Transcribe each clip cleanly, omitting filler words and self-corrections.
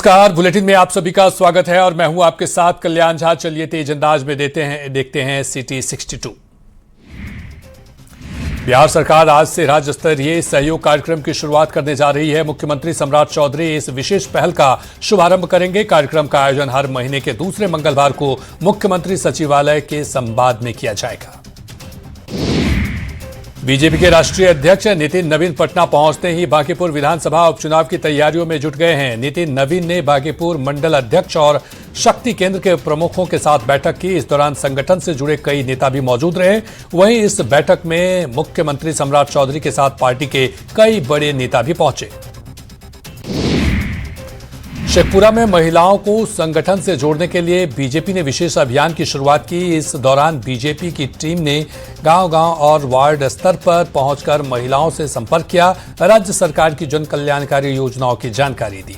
नमस्कार, बुलेटिन में आप सभी का स्वागत है और मैं हूं आपके साथ कल्याण झा। चलिए तेज अंदाज में देखते हैं सिटी 62। बिहार सरकार आज से राज्य स्तरीय सहयोग कार्यक्रम की शुरुआत करने जा रही है। मुख्यमंत्री सम्राट चौधरी इस विशेष पहल का शुभारंभ करेंगे। कार्यक्रम का आयोजन हर महीने के दूसरे मंगलवार को मुख्यमंत्री सचिवालय के संवाद में किया जाएगा। बीजेपी के राष्ट्रीय अध्यक्ष नितिन नवीन पटना पहुंचते ही बांकीपुर विधानसभा उपचुनाव की तैयारियों में जुट गए हैं। नितिन नवीन ने बांकीपुर मंडल अध्यक्ष और शक्ति केंद्र के प्रमुखों के साथ बैठक की। इस दौरान संगठन से जुड़े कई नेता भी मौजूद रहे। वहीं इस बैठक में मुख्यमंत्री सम्राट चौधरी के साथ पार्टी के कई बड़े नेता भी पहुंचे। शेखपुरा में महिलाओं को संगठन से जोड़ने के लिए बीजेपी ने विशेष अभियान की शुरुआत की। इस दौरान बीजेपी की टीम ने गांव-गांव और वार्ड स्तर पर पहुंचकर महिलाओं से संपर्क किया, राज्य सरकार की जन कल्याणकारी योजनाओं की जानकारी दी।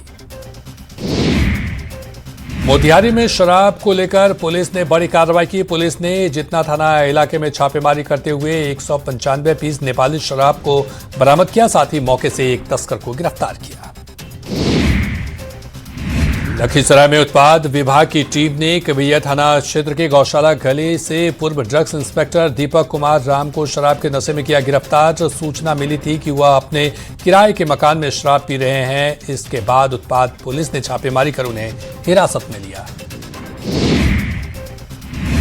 मोतिहारी में शराब को लेकर पुलिस ने बड़ी कार्रवाई की। पुलिस ने जितना थाना इलाके में छापेमारी करते हुए 195 पीस नेपाली शराब को बरामद किया। साथ ही मौके से एक तस्कर को गिरफ्तार किया। लखीसराय में उत्पाद विभाग की टीम ने कबैया थाना क्षेत्र के गौशाला गली से पूर्व ड्रग्स इंस्पेक्टर दीपक कुमार राम को शराब के नशे में किया गिरफ्तार। सूचना मिली थी कि वह अपने किराए के मकान में शराब पी रहे हैं। इसके बाद उत्पाद पुलिस ने छापेमारी कर उन्हें हिरासत में लिया।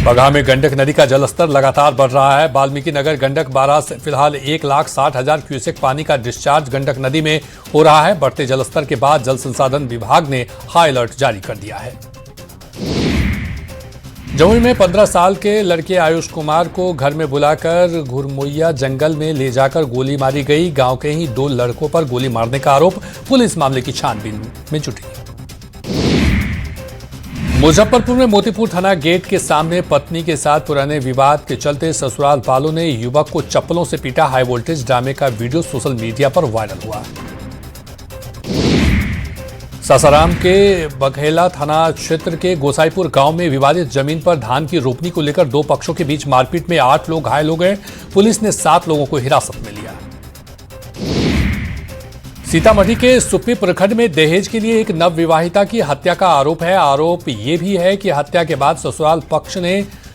बगहा में गंडक नदी का जलस्तर लगातार बढ़ रहा है। वाल्मीकि नगर गंडक बाराज से फिलहाल 1,60,000 क्यूसेक पानी का डिस्चार्ज गंडक नदी में हो रहा है। बढ़ते जलस्तर के बाद जल संसाधन विभाग ने हाई अलर्ट जारी कर दिया है। जमुई में 15 साल के लड़के आयुष कुमार को घर में बुलाकर घुरमुइया जंगल में ले जाकर गोली मारी गई। गांव के ही 2 लड़कों पर गोली मारने का आरोप। पुलिस मामले की छानबीन में जुटी। मुजफ्फरपुर में मोतीपुर थाना गेट के सामने पत्नी के साथ पुराने विवाद के चलते ससुराल वालों ने युवक को चप्पलों से पीटा। हाई वोल्टेज ड्रामे का वीडियो सोशल मीडिया पर वायरल हुआ। सासाराम के बघेला थाना क्षेत्र के गोसाईपुर गांव में विवादित जमीन पर धान की रोपनी को लेकर 2 पक्षों के बीच मारपीट में 8 लोग घायल हो गए। पुलिस ने 7 लोगों को हिरासत में लिया। सीतामढ़ी के सुप्पी प्रखंड में दहेज के लिए एक नवविवाहिता की हत्या का आरोप है। आरोप ये भी है कि हत्या के बाद ससुराल पक्ष ने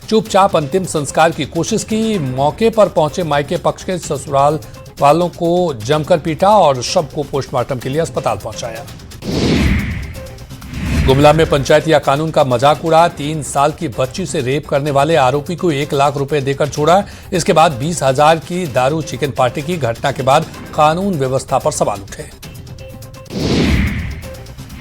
चुपचाप अंतिम संस्कार की कोशिश की। मौके पर पहुंचे मायके पक्ष के ससुराल वालों को जमकर पीटा और शव को पोस्टमार्टम के लिए अस्पताल पहुंचाया। गुमला में पंचायत या कानून का मजाक उड़ा। 3 साल की बच्ची से रेप करने वाले आरोपी को 1 लाख रुपए देकर छोड़ा। इसके बाद 20,000 की दारू चिकन पार्टी की। घटना के बाद कानून व्यवस्था पर सवाल उठे।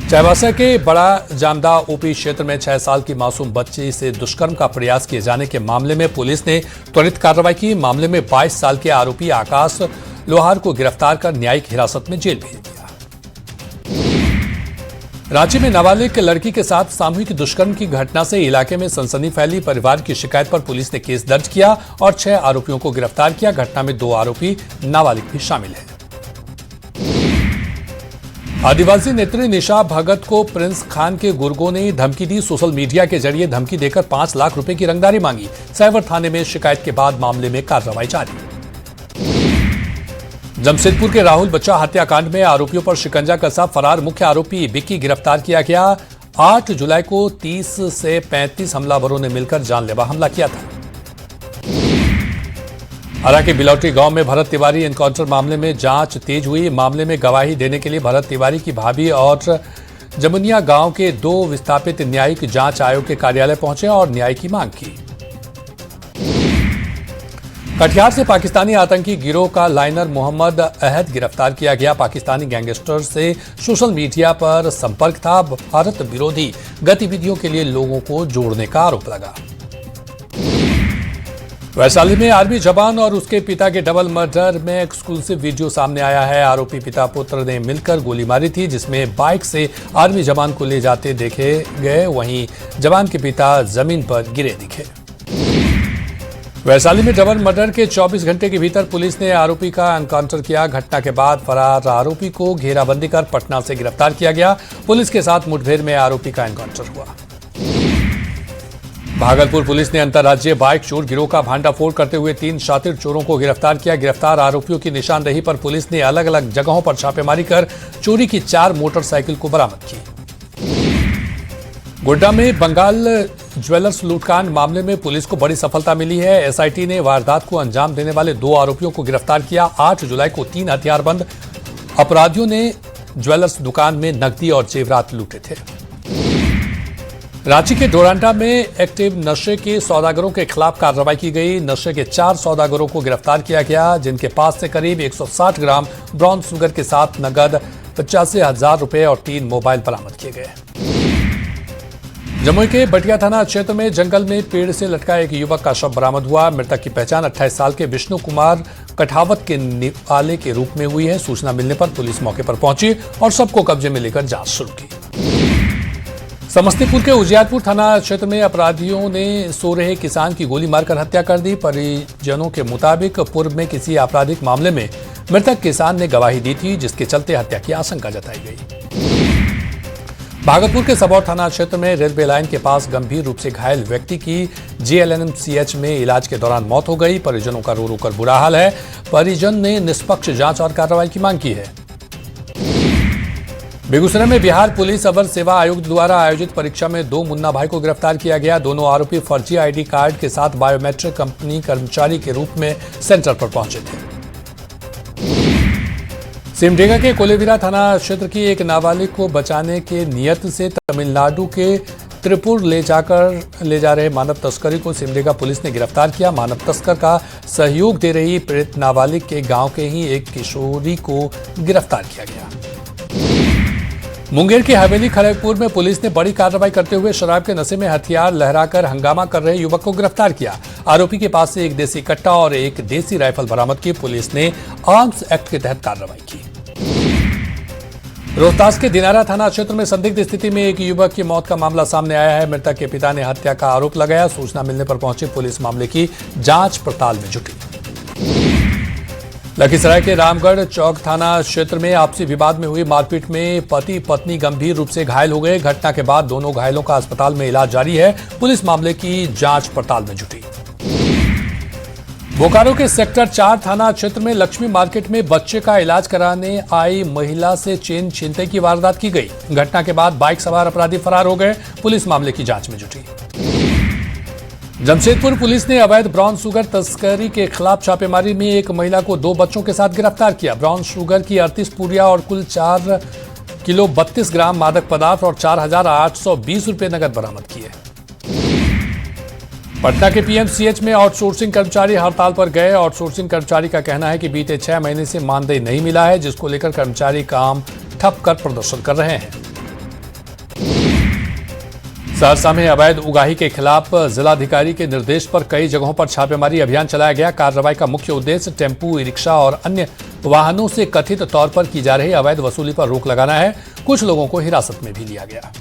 चाईबासा के बड़ा जामदा ओपी क्षेत्र में 6 साल की मासूम बच्ची से दुष्कर्म का प्रयास किए जाने के मामले में पुलिस ने त्वरित कार्रवाई की। मामले में 22 साल के आरोपी आकाश लोहार को गिरफ्तार कर न्यायिक हिरासत में जेल भेज दिया। रांची में नाबालिग लड़की के साथ सामूहिक दुष्कर्म की घटना से इलाके में सनसनी फैली। परिवार की शिकायत पर पुलिस ने केस दर्ज किया और 6 आरोपियों को गिरफ्तार किया। घटना में 2 आरोपी नाबालिग भी शामिल हैं। आदिवासी नेत्री निशा भगत को प्रिंस खान के गुर्गों ने धमकी दी। सोशल मीडिया के जरिए धमकी देकर 5 लाख रुपए की रंगदारी मांगी। साइबर थाने में शिकायत के बाद मामले में कार्रवाई जारी। जमशेदपुर के राहुल बच्चा हत्याकांड में आरोपियों पर शिकंजा कसा। फरार मुख्य आरोपी विक्की गिरफ्तार किया गया। 8 जुलाई को 30 से 35 हमलावरों ने मिलकर जानलेवा हमला किया था। आरा के बिलौटी गांव में भरत तिवारी एनकाउंटर मामले में जांच तेज हुई। मामले में गवाही देने के लिए भरत तिवारी की भाभी और जमुनिया गांव के 2 विस्थापित न्यायिक जांच आयोग के कार्यालय पहुंचे और न्याय की मांग की। कटिहार से पाकिस्तानी आतंकी गिरोह का लाइनर मोहम्मद अहद गिरफ्तार किया गया। पाकिस्तानी गैंगस्टर से सोशल मीडिया पर संपर्क था। भारत विरोधी गतिविधियों के लिए लोगों को जोड़ने का आरोप लगा। वैशाली में आर्मी जवान और उसके पिता के डबल मर्डर में एक्सक्लूसिव वीडियो सामने आया है। आरोपी पिता पुत्र ने मिलकर गोली मारी थी, जिसमें बाइक से आर्मी जवान को ले जाते देखे गए। वहीं जवान के पिता जमीन पर गिरे दिखे। वैशाली में डबल मर्डर के 24 घंटे के भीतर पुलिस ने आरोपी का एनकाउंटर किया। घटना के बाद फरार आरोपी को घेराबंदी कर पटना से गिरफ्तार किया गया। पुलिस के साथ मुठभेड़ में आरोपी का एनकाउंटर हुआ। भागलपुर पुलिस ने अंतर्राज्यीय बाइक चोर गिरोह का भांडाफोड़ करते हुए 3 शातिर चोरों को गिरफ्तार किया। गिरफ्तार आरोपियों की निशानदेही पर पुलिस ने अलग अलग जगहों पर छापेमारी कर चोरी की 4 मोटरसाइकिल को बरामद की। गोड्डा में बंगाल ज्वेलर्स लूटकांड मामले में पुलिस को बड़ी सफलता मिली है। एसआईटी ने वारदात को अंजाम देने वाले 2 आरोपियों को गिरफ्तार किया। 8 जुलाई को 3 हथियारबंद अपराधियों ने ज्वेलर्स दुकान में नकदी और जेवरात लूटे थे। रांची के डोरांडा में एक्टिव नशे के सौदागरों के खिलाफ कार्रवाई की गई। नशे के 4 सौदागरों को गिरफ्तार किया गया, जिनके पास से करीब 160 ग्राम ब्राउन शुगर के साथ नगद 85,000 रुपए और 3 मोबाइल बरामद किए गए। जमुई के बटिया थाना क्षेत्र में जंगल में पेड़ से लटका एक युवक का शव बरामद हुआ। मृतक की पहचान 28 साल के विष्णु कुमार कठावत के निवाले के रूप में हुई है। सूचना मिलने पर पुलिस मौके पर पहुंची और शव को कब्जे में लेकर जांच शुरू की। समस्तीपुर के उजियारपुर थाना क्षेत्र में अपराधियों ने सो रहे किसान की गोली मारकर हत्या कर दी। परिजनों के मुताबिक पूर्व में किसी आपराधिक मामले में मृतक किसान ने गवाही दी थी, जिसके चलते हत्या की आशंका जताई गई। भागलपुर के सबौर थाना क्षेत्र में रेलवे लाइन के पास गंभीर रूप से घायल व्यक्ति की जेएलएनएमसीएच में इलाज के दौरान मौत हो गई। परिजनों का रो रो कर बुरा हाल है। परिजन ने निष्पक्ष जांच और कार्रवाई की मांग की है। बेगूसराय में बिहार पुलिस अवर सेवा आयोग द्वारा आयोजित परीक्षा में 2 मुन्ना भाई को गिरफ्तार किया गया। दोनों आरोपी फर्जी आईडी कार्ड के साथ बायोमेट्रिक कंपनी कर्मचारी के रूप में सेंटर पर पहुंचे थे। सिमडेगा के कोलेविरा थाना क्षेत्र की एक नाबालिग को बचाने के नियत से तमिलनाडु के त्रिपुर ले जा रहे मानव तस्करी को सिमडेगा पुलिस ने गिरफ्तार किया। मानव तस्कर का सहयोग दे रही पीड़ित नाबालिग के गांव के ही एक किशोरी को गिरफ्तार किया गया। मुंगेर की हवेली खड़गपुर में पुलिस ने बड़ी कार्रवाई करते हुए शराब के नशे में हथियार लहराकर हंगामा कर रहे युवक को गिरफ्तार किया। आरोपी के पास से एक देसी कट्टा और एक देसी राइफल बरामद की। पुलिस ने आर्म्स एक्ट के तहत कार्रवाई की। रोहतास के दिनारा थाना क्षेत्र में संदिग्ध स्थिति में एक युवक की मौत का मामला सामने आया है। मृतक के पिता ने हत्या का आरोप लगाया। सूचना मिलने पर पहुंची पुलिस मामले की जांच पड़ताल में जुटी। लखीसराय के रामगढ़ चौक थाना क्षेत्र में आपसी विवाद में हुई मारपीट में पति पत्नी गंभीर रूप से घायल हो गए। घटना के बाद दोनों घायलों का अस्पताल में इलाज जारी है। पुलिस मामले की जांच पड़ताल में जुटी। बोकारो के सेक्टर 4 थाना क्षेत्र में लक्ष्मी मार्केट में बच्चे का इलाज कराने आई महिला से चेन छीनते की वारदात की गई। घटना के बाद बाइक सवार अपराधी फरार हो गए। पुलिस मामले की जांच में जुटी। जमशेदपुर पुलिस ने अवैध ब्राउन शुगर तस्करी के खिलाफ छापेमारी में एक महिला को 2 बच्चों के साथ गिरफ्तार किया। ब्राउन शुगर की 38 पुड़िया और कुल 4 किलो 32 ग्राम मादक पदार्थ और 4,820 रुपये नकद बरामद किए। पटना के पीएमसीएच में आउटसोर्सिंग कर्मचारी हड़ताल पर गए। आउटसोर्सिंग कर्मचारी का कहना है कि बीते 6 महीने से मानदेय नहीं मिला है, जिसको लेकर कर्मचारी काम ठप कर प्रदर्शन कर रहे हैं। सहरसा में अवैध उगाही के खिलाफ जिलाधिकारी के निर्देश पर कई जगहों पर छापेमारी अभियान चलाया गया। कार्रवाई का मुख्य उद्देश्य टेम्पू, ई रिक्शा और अन्य वाहनों से कथित तौर पर की जा रही अवैध वसूली पर रोक लगाना है। कुछ लोगों को हिरासत में भी लिया गया।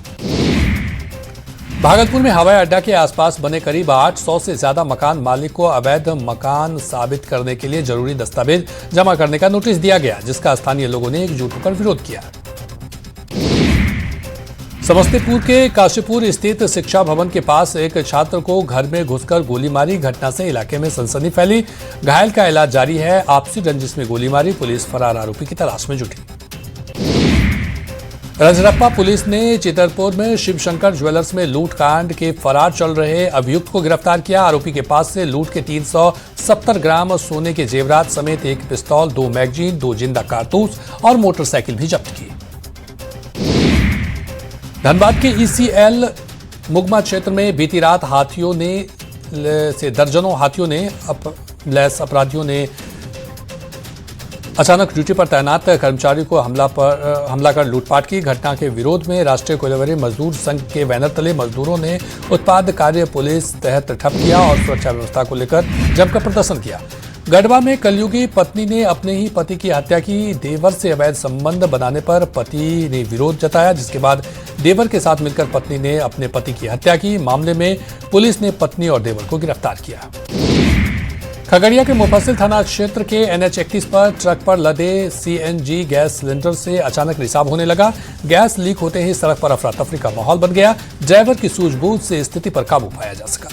भागलपुर में हवाई अड्डा के आसपास बने करीब 800 से ज्यादा मकान मालिक को अवैध मकान साबित करने के लिए जरूरी दस्तावेज जमा करने का नोटिस दिया गया, जिसका स्थानीय लोगों ने एकजुट होकर विरोध किया। समस्तीपुर के काशीपुर स्थित शिक्षा भवन के पास एक छात्र को घर में घुसकर गोली मारी। घटना से इलाके में सनसनी फैली। घायल का इलाज जारी है। आपसी रंजिश में गोली मारी। पुलिस फरार आरोपी की तलाश में जुटी। रजरप्पा पुलिस ने चितरपुर में शिवशंकर ज्वेलर्स में लूट कांड के फरार चल रहे अभियुक्त को गिरफ्तार किया। आरोपी के पास से लूट के 370 ग्राम सोने के जेवरात समेत एक पिस्तौल, 2 मैगजीन, 2 जिंदा कारतूस और मोटरसाइकिल भी जब्त की। धनबाद के ईसीएल मुगमा क्षेत्र में बीती रात दर्जनों हाथियों ने लैस अपराधियों ने अचानक ड्यूटी पर तैनात कर्मचारी को हमला कर लूटपाट की। घटना के विरोध में राष्ट्रीय कोयलावरी मजदूर संघ के बैनर तले मजदूरों ने उत्पाद कार्य पुलिस तहत ठप किया और सुरक्षा व्यवस्था को लेकर जमकर प्रदर्शन किया। गढ़वा में कलयुगी पत्नी ने अपने ही पति की हत्या की। देवर से अवैध संबंध बनाने पर पति ने विरोध जताया, जिसके बाद देवर के साथ मिलकर पत्नी ने अपने पति की हत्या की। मामले में पुलिस ने पत्नी और देवर को गिरफ्तार किया। खगड़िया के मुफस्सिल थाना क्षेत्र के NH 31 पर ट्रक पर लदे CNG गैस सिलेंडर से अचानक रिसाव होने लगा। गैस लीक होते ही सड़क पर अफरा तफरी का माहौल बन गया। ड्राइवर की सूझबूझ से स्थिति पर काबू पाया जा सका।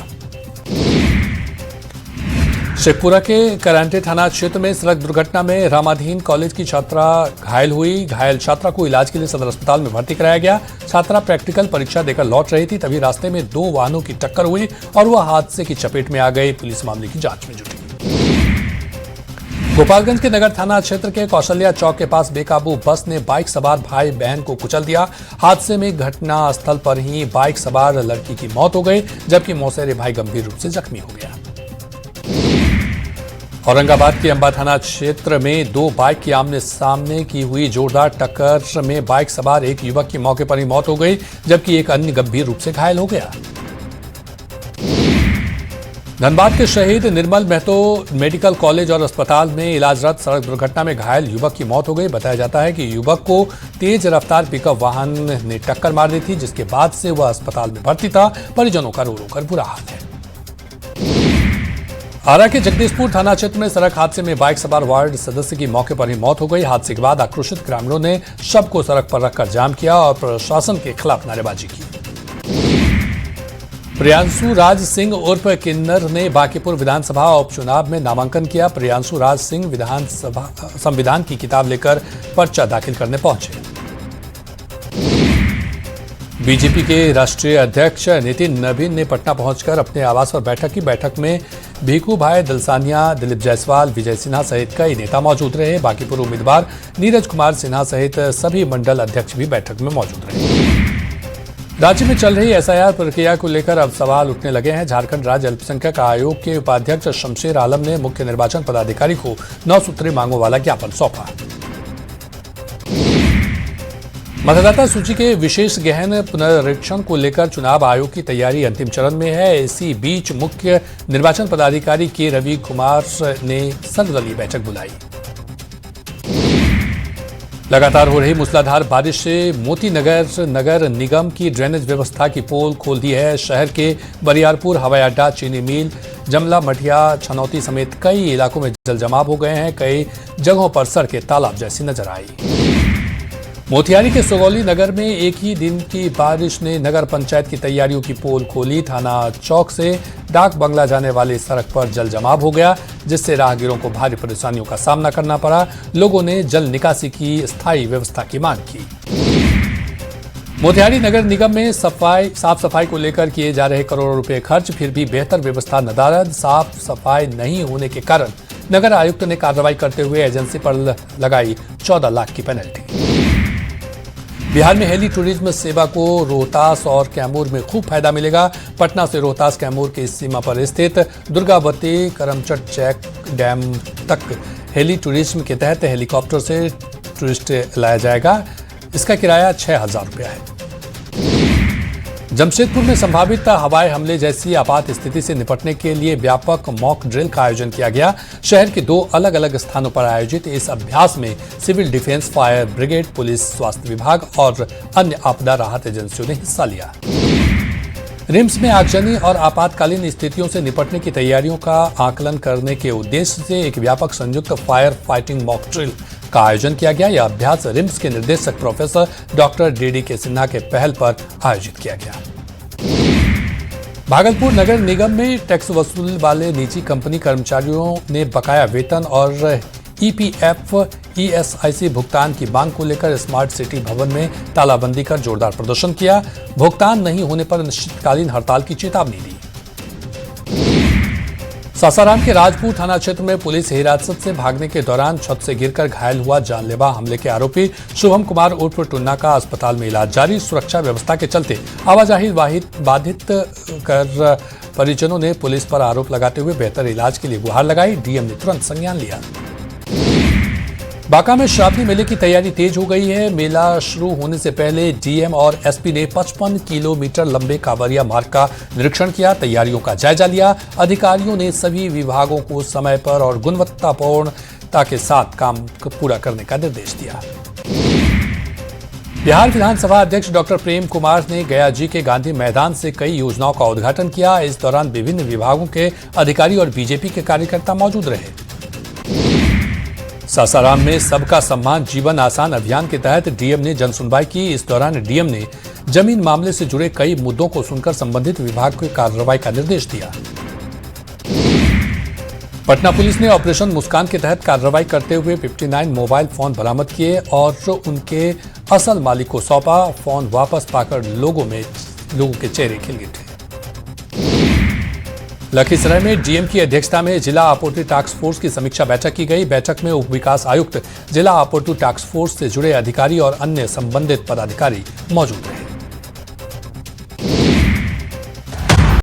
शेखपुरा के करांटे थाना क्षेत्र में सड़क दुर्घटना में रामाधीन कॉलेज की छात्रा घायल हुई। घायल छात्रा को इलाज के लिए सदर अस्पताल में भर्ती कराया गया। छात्रा प्रैक्टिकल परीक्षा देकर लौट रही थी, तभी रास्ते में दो वाहनों की टक्कर हुई और वह हादसे की चपेट में आ गई। पुलिस मामले की जांच में जुटी। गोपालगंज के नगर थाना क्षेत्र के कौशल्या चौक के पास बेकाबू बस ने बाइक सवार भाई बहन को कुचल दिया। हादसे में घटना स्थल पर ही बाइक सवार लड़की की मौत हो गई, जबकि मौसेरे भाई गंभीर रूप से जख्मी हो गया। औरंगाबाद के अंबा थाना क्षेत्र में दो बाइक की आमने सामने की हुई जोरदार टक्कर में बाइक सवार एक युवक की मौके पर ही मौत हो गई, जबकि एक अन्य गंभीर रूप से घायल हो गया। धनबाद के शहीद निर्मल महतो मेडिकल कॉलेज और अस्पताल में इलाजरत सड़क दुर्घटना में घायल युवक की मौत हो गई। बताया जाता है कि युवक को तेज रफ्तार पिकअप वाहन ने टक्कर मार दी थी, जिसके बाद से वह अस्पताल में भर्ती था। परिजनों का रो रो कर बुरा हाल है। आरा के जगदीशपुर थाना क्षेत्र में सड़क हादसे में बाइक सवार वार्ड सदस्य की मौके पर ही मौत हो गई। हादसे के बाद आक्रोशित ग्रामीणों ने शव को सड़क पर रखकर जाम किया और प्रशासन के खिलाफ नारेबाजी की। प्रियांशु राज सिंह उर्फ किन्नर ने बांकीपुर विधानसभा उपचुनाव में नामांकन किया। प्रियांशु राज सिंह विधानसभा संविधान की किताब लेकर पर्चा दाखिल करने पहुंचे। बीजेपी के राष्ट्रीय अध्यक्ष नितिन नवीन ने पटना पहुंचकर अपने आवास पर बैठक की। बैठक में भीखू भाई दलसानिया, दिलीप जायसवाल, विजय सिन्हा सहित कई नेता मौजूद रहे। बांकीपुर उम्मीदवार नीरज कुमार सिन्हा सहित सभी मंडल अध्यक्ष भी बैठक में मौजूद रहे। राज्य में चल रही एसआईआर प्रक्रिया को लेकर अब सवाल उठने लगे हैं। झारखंड राज्य अल्पसंख्यक आयोग के उपाध्यक्ष शमशेर आलम ने मुख्य निर्वाचन पदाधिकारी को 9 सूत्री मांगों वाला ज्ञापन सौंपा। मतदाता सूची के विशेष गहन पुनरीक्षण को लेकर चुनाव आयोग की तैयारी अंतिम चरण में है। इसी बीच मुख्य निर्वाचन पदाधिकारी के रवि कुमार ने सर्वदलीय बैठक बुलाई। लगातार हो रही मूसलाधार बारिश से मोती नगर निगम की ड्रेनेज व्यवस्था की पोल खोल दी है। शहर के बरियारपुर हवाई अड्डा, चीनी मिल, जमला मठिया, छनौती समेत कई इलाकों में जल जमाव हो गए हैं। कई जगहों पर सड़कें तालाब जैसी नजर आई। मोतिहारी के सुगौली नगर में एक ही दिन की बारिश ने नगर पंचायत की तैयारियों की पोल खोली। थाना चौक से डाक बंगला जाने वाली सड़क पर जल जमाव हो गया, जिससे राहगीरों को भारी परेशानियों का सामना करना पड़ा। लोगों ने जल निकासी की स्थायी व्यवस्था की मांग की। मोतिहारी नगर निगम में साफ सफाई को लेकर किए जा रहे करोड़ों रुपए खर्च, फिर भी बेहतर व्यवस्था नदारद। साफ सफाई नहीं होने के कारण नगर आयुक्त ने कार्रवाई करते हुए एजेंसी पर लगाई 14 लाख की पेनल्टी। बिहार में हेली टूरिज्म सेवा को रोहतास और कैमूर में खूब फायदा मिलेगा। पटना से रोहतास कैमूर की सीमा पर स्थित दुर्गावती करमचट चेक डैम तक हेली टूरिज्म के तहत हेलीकॉप्टर से टूरिस्ट लाया जाएगा। इसका किराया 6,000 रुपया है। जमशेदपुर में संभावित हवाई हमले जैसी आपात स्थिति से निपटने के लिए व्यापक मॉक ड्रिल का आयोजन किया गया। शहर के 2 अलग अलग स्थानों पर आयोजित इस अभ्यास में civil defence, fire brigade, police, स्वास्थ्य विभाग और अन्य आपदा राहत एजेंसियों ने हिस्सा लिया। रिम्स में आगजनी और आपातकालीन स्थितियों से निपटने की तैयारियों का आकलन करने के उद्देश्य से एक व्यापक संयुक्त फायर फाइटिंग मॉक ड्रिल का आयोजन किया गया। यह अभ्यास रिम्स के निर्देशक प्रोफेसर डॉक्टर DDK सिन्हा के पहल पर आयोजित किया गया। भागलपुर नगर निगम में टैक्स वसूल वाले निजी कंपनी कर्मचारियों ने बकाया वेतन और EPF ESIC भुगतान की मांग को लेकर स्मार्ट सिटी भवन में तालाबंदी कर जोरदार प्रदर्शन किया। भुगतान नहीं होने पर अनिश्चितकालीन हड़ताल की चेतावनी दी। सासाराम के राजपुर थाना क्षेत्र में पुलिस हिरासत से भागने के दौरान छत से गिरकर घायल हुआ जानलेवा हमले के आरोपी शुभम कुमार उर्फ टुन्ना का अस्पताल में इलाज जारी। सुरक्षा व्यवस्था के चलते आवाजाही बाधित कर परिजनों ने पुलिस पर आरोप लगाते हुए बेहतर इलाज के लिए गुहार लगाई। डीएम ने तुरंत संज्ञान लिया। बांका में श्रावणी मेले की तैयारी तेज हो गई है। मेला शुरू होने से पहले डीएम और एसपी ने 55 किलोमीटर लंबे कांवरिया मार्ग का निरीक्षण किया, तैयारियों का जायजा लिया। अधिकारियों ने सभी विभागों को समय पर और गुणवत्तापूर्णता के साथ काम पूरा करने का निर्देश दिया। बिहार विधानसभा अध्यक्ष डॉक्टर प्रेम कुमार ने गया जी के गांधी मैदान से कई योजनाओं का उद्घाटन किया। इस दौरान विभिन्न विभागों के अधिकारी और बीजेपी के कार्यकर्ता मौजूद रहे। सासाराम में सबका सम्मान जीवन आसान अभियान के तहत डीएम ने जनसुनवाई की। इस दौरान डीएम ने जमीन मामले से जुड़े कई मुद्दों को सुनकर संबंधित विभाग को कार्रवाई का निर्देश दिया। पटना पुलिस ने ऑपरेशन मुस्कान के तहत कार्रवाई करते हुए 59 मोबाइल फोन बरामद किए और उनके असल मालिक को सौंपा। फोन वापस पाकर लोगों के चेहरे खिल उठे। लखीसराय में डीएम की अध्यक्षता में जिला आपूर्ति टास्क फोर्स की समीक्षा बैठक की गई। बैठक में उप विकास आयुक्त, जिला आपूर्ति टास्क फोर्स से जुड़े अधिकारी और अन्य संबंधित पदाधिकारी मौजूद रहे।